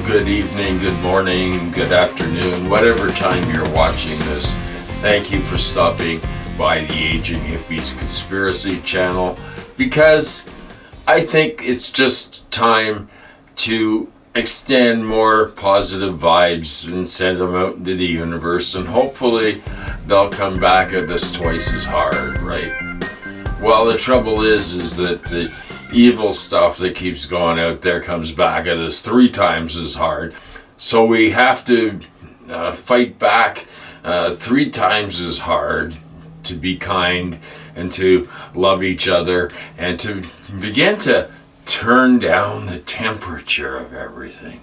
good evening, good morning, good afternoon, whatever time you're watching this. Thank you for stopping by the Aging Hippies Conspiracy channel, because I think it's just time to extend more positive vibes and send them out into the universe, and hopefully they'll come back at us twice as hard, right? Well, the trouble is that the evil stuff that keeps going out there comes back at us 3 times as hard. So we have to fight back 3 times as hard to be kind and to love each other and to begin to turn down the temperature of everything.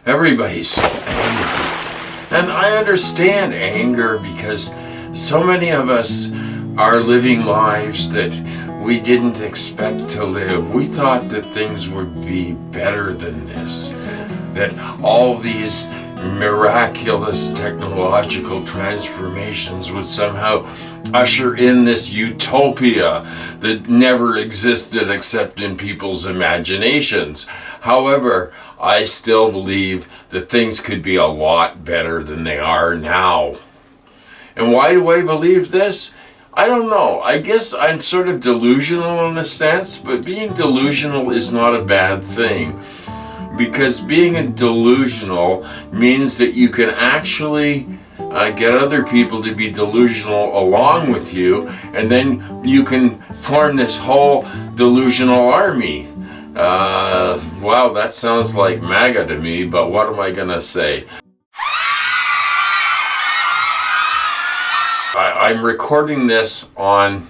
Everybody's so angry. And I understand anger, because so many of us are living lives that we didn't expect to live. We thought that things would be better than this, that all these miraculous technological transformations would somehow usher in this utopia that never existed except in people's imaginations. However, I still believe that things could be a lot better than they are now. And why do I believe this? I don't know. I guess I'm sort of delusional in a sense, but being delusional is not a bad thing. Because being delusional means that you can actually get other people to be delusional along with you, and then you can form this whole delusional army. Wow, that sounds like MAGA to me, but what am I gonna say? I'm recording this on,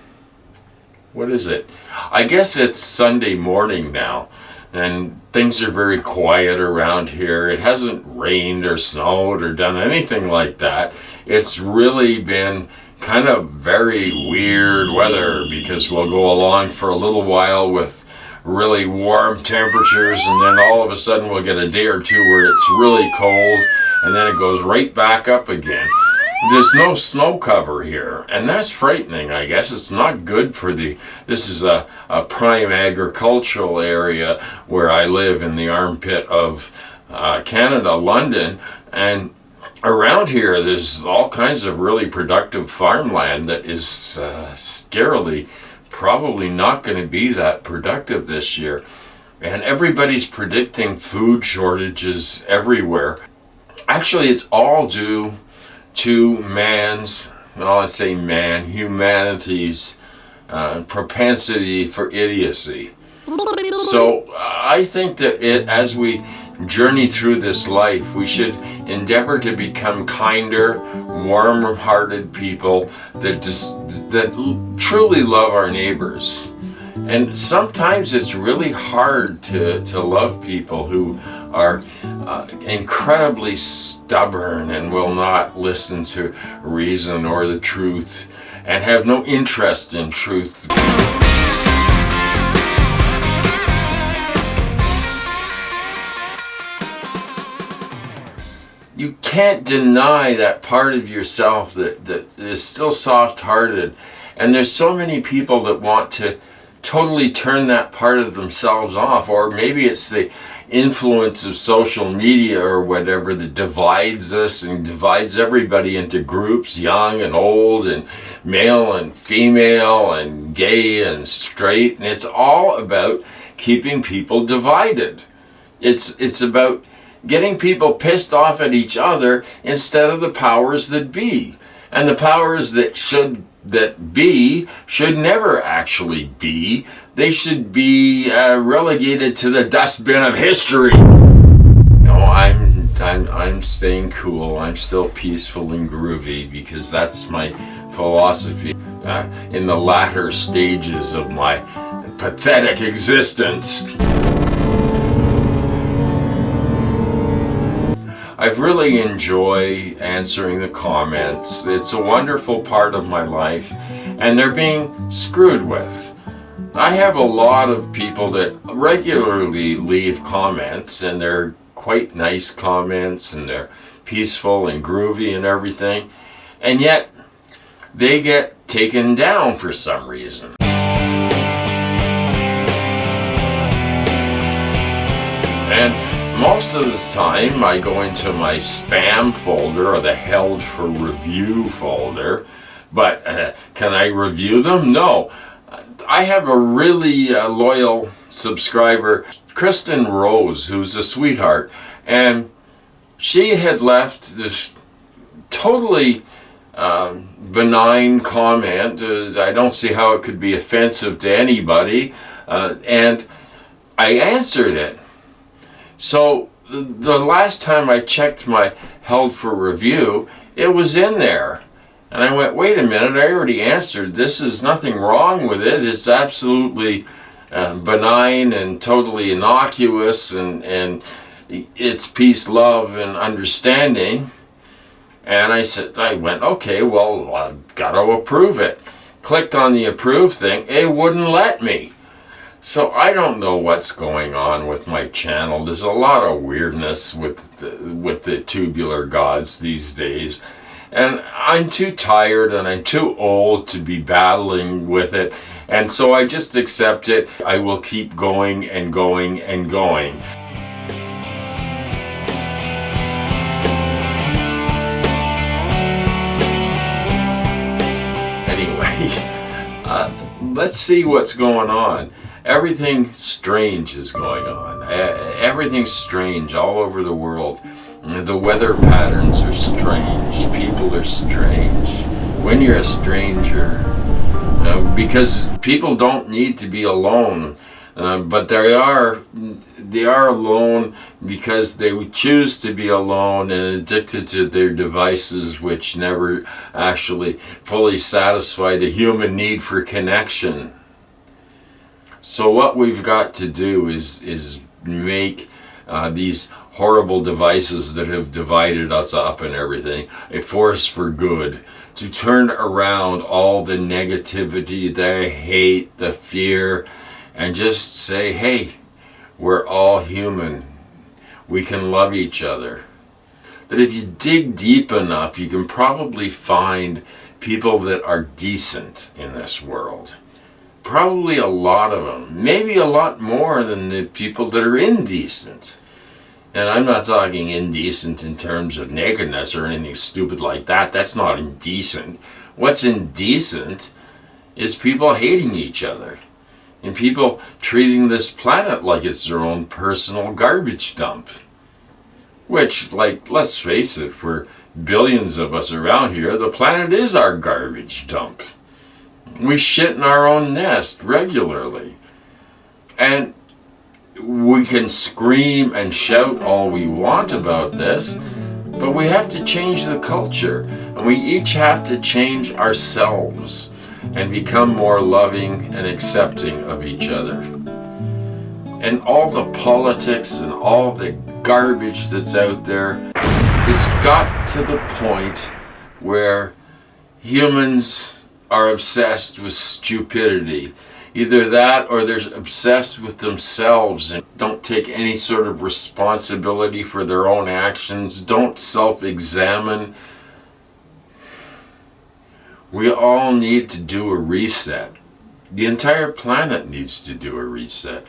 what is it? I guess it's Sunday morning now, and things are very quiet around here. It hasn't rained or snowed or done anything like that. It's really been kind of very weird weather, because we'll go along for a little while with really warm temperatures, and then all of a sudden we'll get a day or two where it's really cold, and then it goes right back up again. There's no snow cover here, and that's frightening, I guess. It's not good for this is a prime agricultural area where I live, in the armpit of Canada, London, and around here there's all kinds of really productive farmland that is scarily probably not going to be that productive this year. And everybody's predicting food shortages everywhere. Actually, it's all due to humanity's propensity for idiocy. So I think that as we journey through this life, we should endeavor to become kinder, warm-hearted people that truly love our neighbors. And sometimes it's really hard to love people who are incredibly stubborn and will not listen to reason or the truth, and have no interest in truth. You can't deny that part of yourself that is still soft-hearted, and there's so many people that want to totally turn that part of themselves off. Or maybe it's the influence of social media or whatever that divides us and divides everybody into groups, young and old, and male and female, and gay and straight, and it's all about keeping people divided. It's about getting people pissed off at each other instead of the powers that be. And the powers that be should never actually be. They should be relegated to the dustbin of history. No, I'm staying cool. I'm still peaceful and groovy, because that's my philosophy in the latter stages of my pathetic existence. I've really enjoyed answering the comments. It's a wonderful part of my life, and they're being screwed with. I have a lot of people that regularly leave comments, and they're quite nice comments, and they're peaceful and groovy and everything, and yet they get taken down for some reason. And Most of the time I go into my spam folder or the held for review folder, but can I review them? No. I have a really loyal subscriber, Kristen Rose, who's a sweetheart, and she had left this totally benign comment. I don't see how it could be offensive to anybody, and I answered it. So the last time I checked my held for review, it was in there. And I went, wait a minute, I already answered this. There's nothing wrong with it. It's absolutely benign and totally innocuous, and it's peace, love, and understanding. And I went, okay, well, I've got to approve it. Clicked on the approve thing, it wouldn't let me. So I don't know what's going on with my channel. There's a lot of weirdness with the tubular gods these days. And I'm too tired and I'm too old to be battling with it. And so I just accept it. I will keep going and going and going. Anyway, let's see what's going on. Everything strange is going on. Everything's strange all over the world. The weather patterns are strange. People are strange. When you're a stranger, because people don't need to be alone, but they are alone because they choose to be alone and addicted to their devices, which never actually fully satisfy the human need for connection. So what we've got to do is make these horrible devices that have divided us up and everything a force for good, to turn around all the negativity, the hate, the fear, and just say, hey, we're all human. We can love each other. That if you dig deep enough, you can probably find people that are decent in this world. Probably a lot of them, maybe a lot more than the people that are indecent. And I'm not talking indecent in terms of nakedness or anything stupid like that. That's not indecent. What's indecent is people hating each other and people treating this planet like it's their own personal garbage dump. Which, like, let's face it, for billions of us around here, the planet is our garbage dump. We shit in our own nest regularly. And we can scream and shout all we want about this, but we have to change the culture. And we each have to change ourselves and become more loving and accepting of each other. And all the politics and all the garbage that's out there, it's got to the point where humans are obsessed with stupidity. Either that or they're obsessed with themselves and don't take any sort of responsibility for their own actions, don't self-examine. We all need to do a reset. The entire planet needs to do a reset.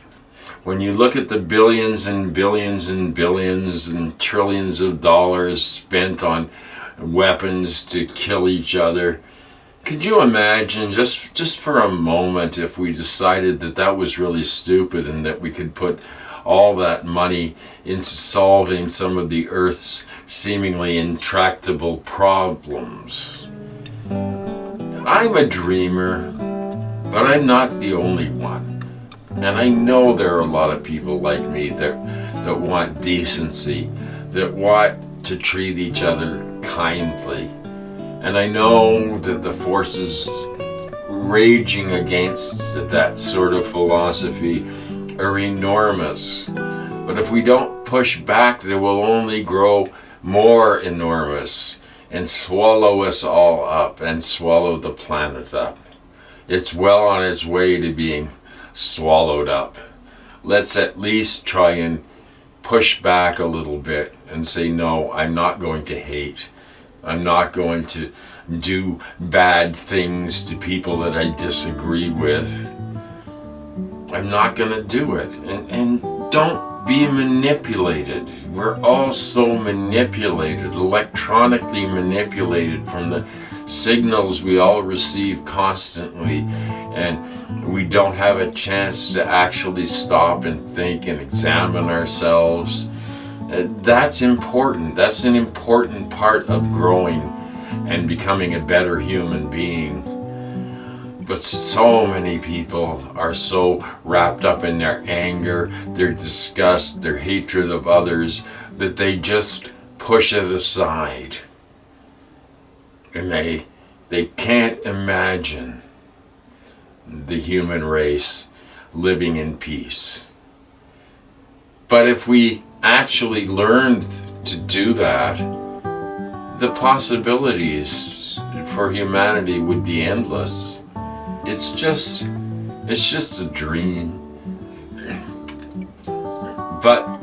When you look at the billions and billions and billions and trillions of dollars spent on weapons to kill each other, could you imagine, just for a moment, if we decided that that was really stupid and that we could put all that money into solving some of the Earth's seemingly intractable problems? I'm a dreamer, but I'm not the only one. And I know there are a lot of people like me that want decency, that want to treat each other kindly. And I know that the forces raging against that sort of philosophy are enormous. But if we don't push back, they will only grow more enormous and swallow us all up and swallow the planet up. It's well on its way to being swallowed up. Let's at least try and push back a little bit and say, no, I'm not going to hate. I'm not going to do bad things to people that I disagree with. I'm not going to do it. And don't be manipulated. We're all so manipulated, electronically manipulated from the signals we all receive constantly, and we don't have a chance to actually stop and think and examine ourselves. That's important. That's an important part of growing and becoming a better human being. But so many people are so wrapped up in their anger, their disgust, their hatred of others, that they just push it aside. And they can't imagine the human race living in peace. But if we actually learned to do that, the possibilities for humanity would be endless. It's just a dream. But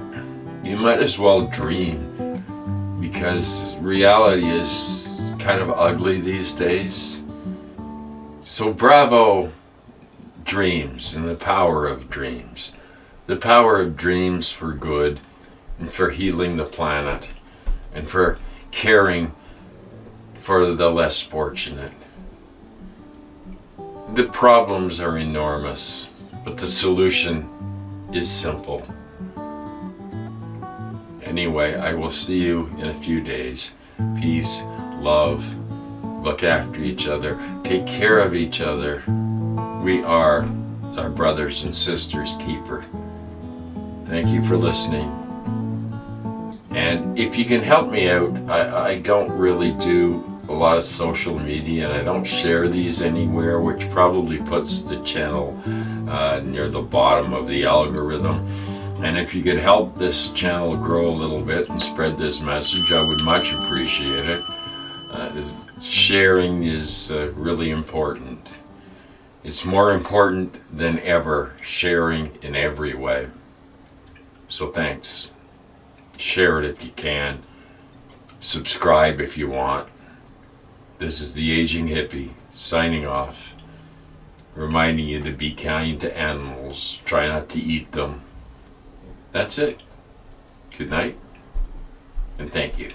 you might as well dream, because reality is kind of ugly these days. So bravo, dreams, and the power of dreams. The power of dreams for good, and for healing the planet, and for caring for the less fortunate. The problems are enormous, but the solution is simple. Anyway, I will see you in a few days. Peace, love, look after each other, take care of each other. We are our brothers and sisters' keeper. Thank you for listening. And if you can help me out, I don't really do a lot of social media, and I don't share these anywhere, which probably puts the channel near the bottom of the algorithm. And if you could help this channel grow a little bit and spread this message, I would much appreciate it. Sharing is really important. It's more important than ever, sharing in every way. So thanks. Share it if you can. Subscribe if you want. This is the Aging Hippie, signing off, reminding you to be kind to animals, try not to eat them. That's it. Good night, and thank you.